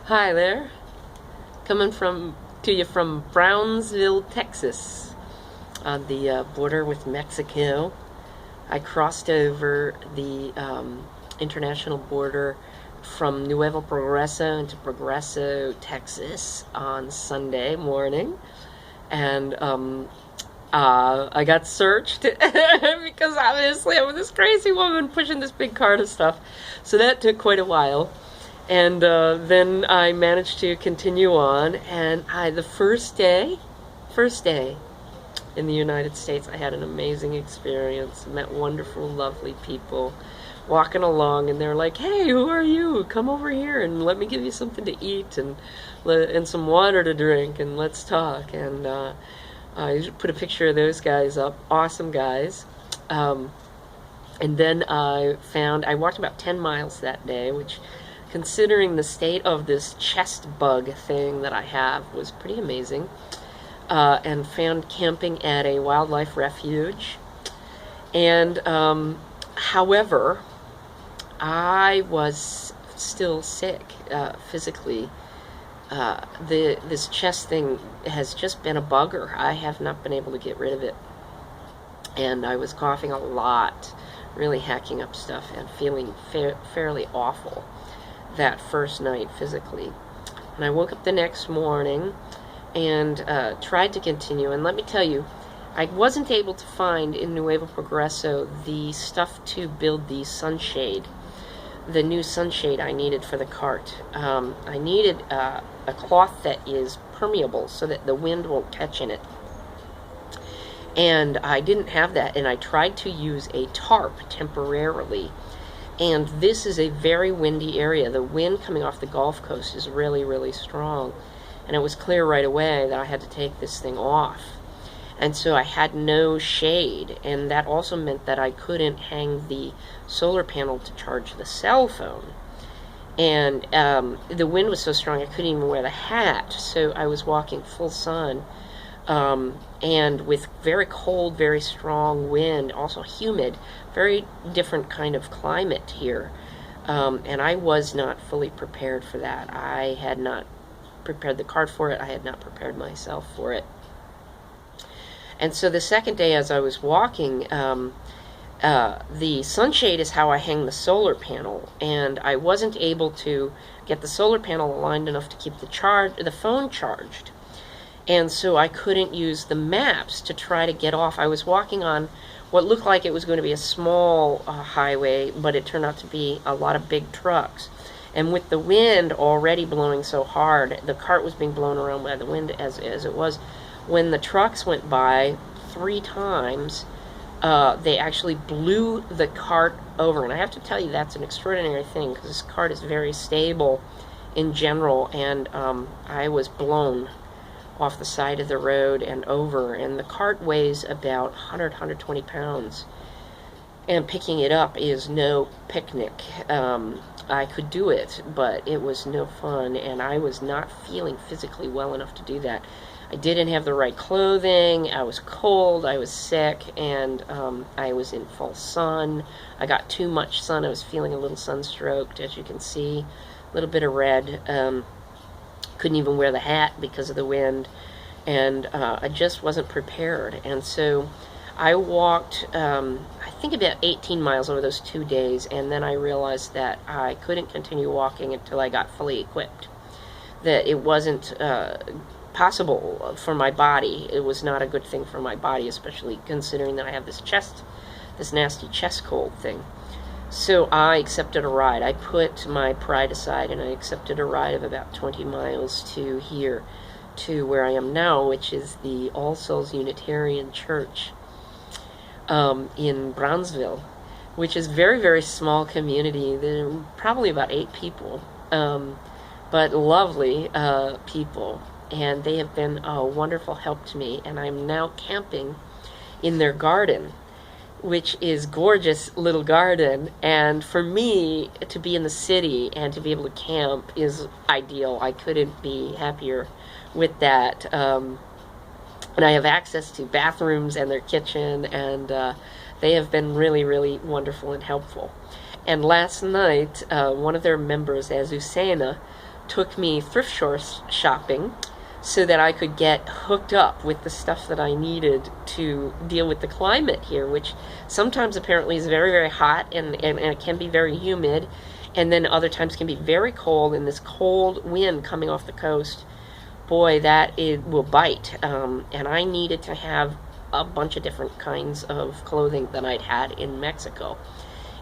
Hi there, coming to you from Brownsville, Texas, on the border with Mexico. I crossed over the international border from Nuevo Progreso into Progreso, Texas, on Sunday morning, and I got searched because obviously I'm this crazy woman pushing this big cart of stuff. So that took quite a while. And then I managed to continue on, and the first day in the United States, I had an amazing experience. Met wonderful, lovely people walking along, and they're like, "Hey, who are you? Come over here and let me give you something to eat and some water to drink, and let's talk." And I put a picture of those guys up. Awesome guys. And then I walked about 10 miles that day, which, considering the state of this chest bug thing that I have, was pretty amazing. And found camping at a wildlife refuge. And however, I was still sick physically. This chest thing has just been a bugger. I have not been able to get rid of it. And I was coughing a lot, really hacking up stuff, and feeling fairly awful that first night physically. And I woke up the next morning and tried to continue. And let me tell you, I wasn't able to find in Nuevo Progreso the stuff to build the sunshade, the new sunshade I needed for the cart. I needed a cloth that is permeable so that the wind won't catch in it. And I didn't have that, and I tried to use a tarp temporarily. And this is a very windy area. The wind coming off the Gulf Coast is really, really strong. And it was clear right away that I had to take this thing off. And so I had no shade. And that also meant that I couldn't hang the solar panel to charge the cell phone. And the wind was so strong I couldn't even wear the hat. So I was walking full sun. And with very cold, very strong wind, also humid, very different kind of climate here. And I was not fully prepared for that. I had not prepared the cart for it. I had not prepared myself for it. And so the second day, as I was walking, the sunshade is how I hang the solar panel. And I wasn't able to get the solar panel aligned enough to keep the phone charged. And so I couldn't use the maps to try to get off. I was walking on what looked like it was going to be a small highway, but it turned out to be a lot of big trucks. And with the wind already blowing so hard, the cart was being blown around by the wind as it was. When the trucks went by 3 times, they actually blew the cart over. And I have to tell you, that's an extraordinary thing, because this cart is very stable in general, and I was blown off the side of the road and over, and the cart weighs about 120 pounds, and picking it up is no picnic. I could do it, but it was no fun, and I was not feeling physically well enough to do that. I didn't have the right clothing, I was cold, I was sick, and I was in full sun. I got too much sun. I was feeling a little sunstroked, as you can see, a little bit of red. Couldn't even wear the hat because of the wind, and I just wasn't prepared. And so I walked, I think, about 18 miles over those 2 days, and then I realized that I couldn't continue walking until I got fully equipped, that it wasn't possible for my body. It was not a good thing for my body, especially considering that I have this nasty chest cold thing. So I accepted a ride. I put my pride aside, and I accepted a ride of about 20 miles to here, to where I am now, which is the All Souls Unitarian Church in Brownsville, which is a very, very small community. There are probably about 8 people, but lovely people. And they have been a wonderful help to me, and I'm now camping in their garden, which is gorgeous little garden. And for me, to be in the city and to be able to camp is ideal. I couldn't be happier with that. And I have access to bathrooms and their kitchen, and they have been really, really wonderful and helpful. And last night, one of their members, Azucena, took me thrift shopping so that I could get hooked up with the stuff that I needed to deal with the climate here, which sometimes apparently is very, very hot, and it can be very humid, and then other times can be very cold, and this cold wind coming off the coast, boy, that it will bite. And I needed to have a bunch of different kinds of clothing that I'd had in Mexico.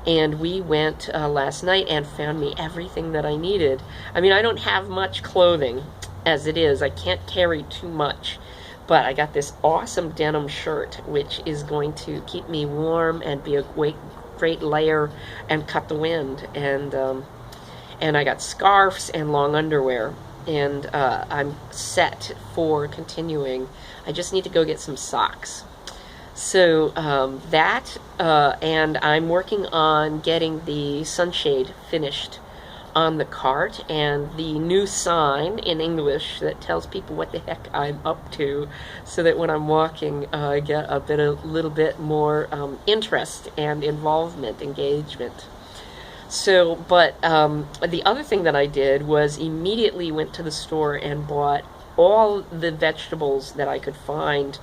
And we went last night and found me everything that I needed. I mean, I don't have much clothing as it is. I can't carry too much. But I got this awesome denim shirt, which is going to keep me warm and be a great layer and cut the wind. And I got scarves and long underwear. And I'm set for continuing. I just need to go get some socks. So and I'm working on getting the sunshade finished on the cart, and the new sign in English that tells people what the heck I'm up to, so that when I'm walking, I get a little bit more interest and involvement, engagement. So, but the other thing that I did was immediately went to the store and bought all the vegetables that I could find,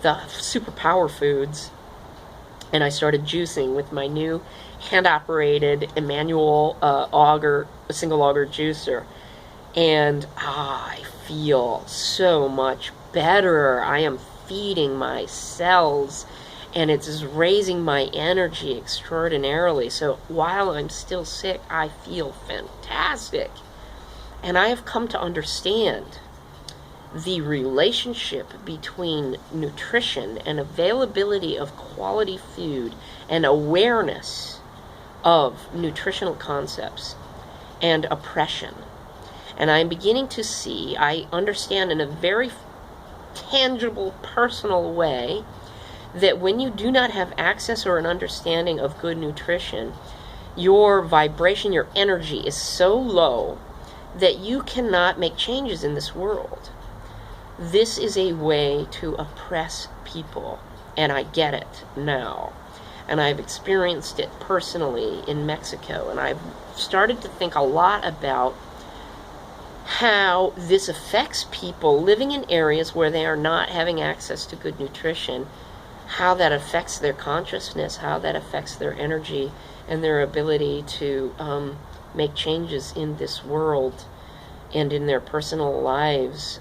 the superpower foods, and I started juicing with my new hand-operated manual single auger juicer, and I feel so much better. I am feeding my cells, and it's raising my energy extraordinarily. So while I'm still sick, I feel fantastic. And I have come to understand the relationship between nutrition and availability of quality food and awareness of nutritional concepts and oppression. And I'm beginning to see, I understand in a very tangible, personal way, that when you do not have access or an understanding of good nutrition, your vibration, your energy is so low that you cannot make changes in this world. This is a way to oppress people, and I get it now. And I've experienced it personally in Mexico, and I've started to think a lot about how this affects people living in areas where they are not having access to good nutrition, how that affects their consciousness, how that affects their energy and their ability to make changes in this world and in their personal lives.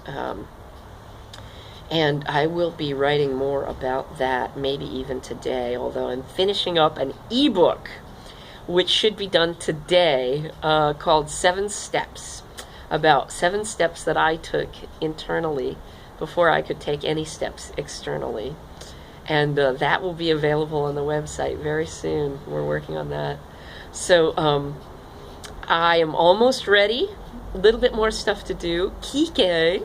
And I will be writing more about that, maybe even today, although I'm finishing up an ebook, which should be done today, called 7 Steps, about 7 steps that I took internally before I could take any steps externally. And that will be available on the website very soon. We're working on that. So I am almost ready. A little bit more stuff to do. Kike.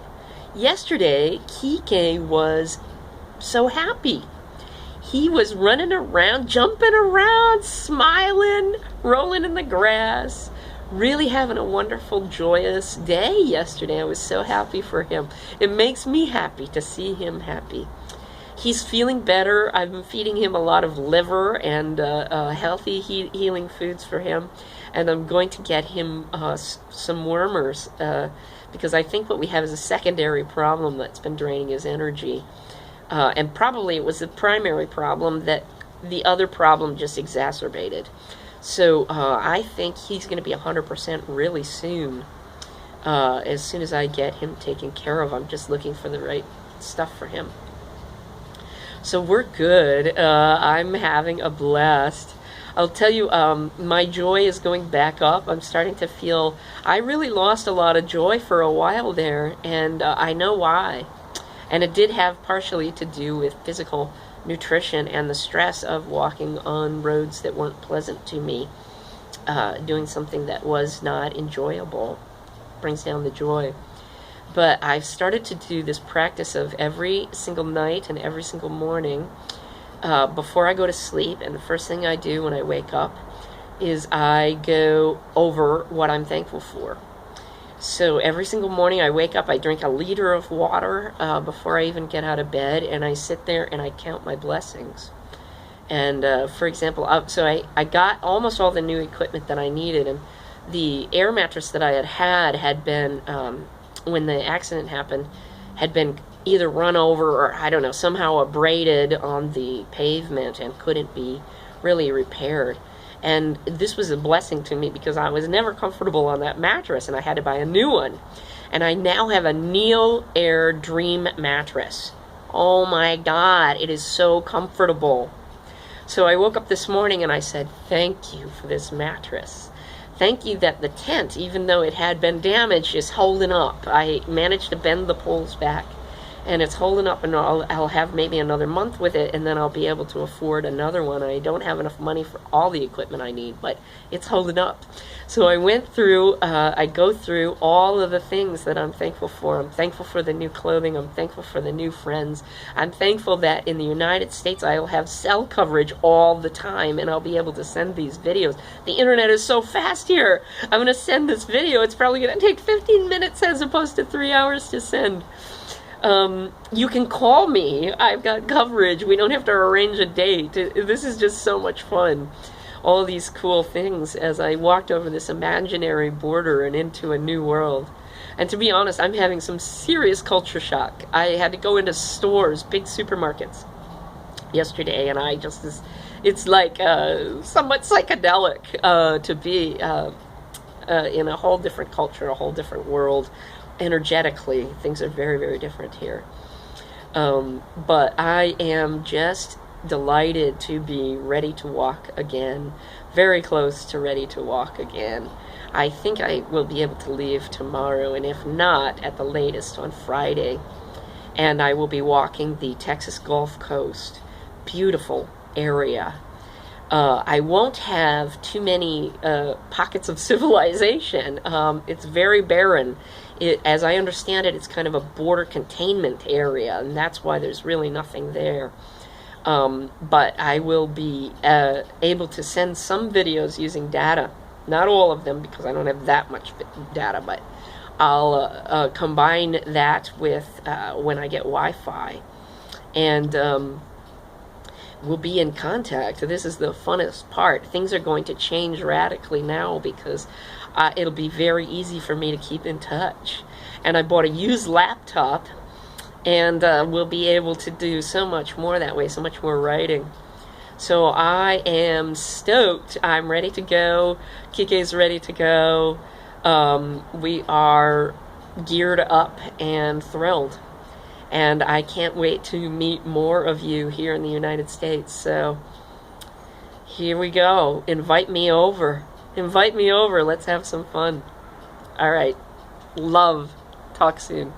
Yesterday, Kike was so happy. He was running around, jumping around, smiling, rolling in the grass, really having a wonderful, joyous day yesterday. I was so happy for him. It makes me happy to see him happy. He's feeling better. I've been feeding him a lot of liver and healthy healing foods for him. And I'm going to get him some wormers because I think what we have is a secondary problem that's been draining his energy. And probably it was the primary problem that the other problem just exacerbated. So I think he's going to be 100% really soon. As soon as I get him taken care of, I'm just looking for the right stuff for him. So we're good. I'm having a blast. I'll tell you, my joy is going back up. I'm starting to feel, I really lost a lot of joy for a while there, and I know why. And it did have partially to do with physical nutrition and the stress of walking on roads that weren't pleasant to me. Doing something that was not enjoyable brings down the joy. But I've started to do this practice of every single night and every single morning before I go to sleep, and the first thing I do when I wake up is I go over what I'm thankful for. So every single morning I wake up, I drink a liter of water before I even get out of bed, and I sit there and I count my blessings. And for example, so I got almost all the new equipment that I needed, and the air mattress that I had been, when the accident happened, had been either run over or, I don't know, somehow abraded on the pavement and couldn't be really repaired. And this was a blessing to me because I was never comfortable on that mattress and I had to buy a new one. And I now have a Neo Air Dream mattress. Oh my God, it is so comfortable. So I woke up this morning and I said, thank you for this mattress. Thank you that the tent, even though it had been damaged, is holding up. I managed to bend the poles back and it's holding up, and I'll have maybe another month with it, and then I'll be able to afford another one. I don't have enough money for all the equipment I need, but it's holding up. So I went through, I go through all of the things that I'm thankful for. I'm thankful for the new clothing. I'm thankful for the new friends. I'm thankful that in the United States I'll have cell coverage all the time, and I'll be able to send these videos. The internet is so fast here. I'm going to send this video. It's probably going to take 15 minutes as opposed to 3 hours to send. You can call me. I've got coverage. We don't have to arrange a date. This is just so much fun. All these cool things as I walked over this imaginary border and into a new world. And to be honest, I'm having some serious culture shock. I had to go into stores, big supermarkets, yesterday, and I just, it's like somewhat psychedelic to be in a whole different culture, a whole different world. Energetically, things are very, very different here. But I am just delighted to be ready to walk again, very close to ready to walk again. I think I will be able to leave tomorrow, and if not, at the latest on Friday. And I will be walking the Texas Gulf Coast. Beautiful area. I won't have too many pockets of civilization. It's very barren. As I understand it, it's kind of a border containment area, and that's why there's really nothing there. But I will be able to send some videos using data. Not all of them, because I don't have that much data, but I'll combine that with when I get Wi-Fi. And we'll be in contact. This is the funnest part. Things are going to change radically now because it'll be very easy for me to keep in touch. And I bought a used laptop, and we'll be able to do so much more that way, so much more writing. So I am stoked. I'm ready to go. Kike's ready to go. We are geared up and thrilled. And I can't wait to meet more of you here in the United States. So here we go. Invite me over. Invite me over. Let's have some fun. All right. Love. Talk soon.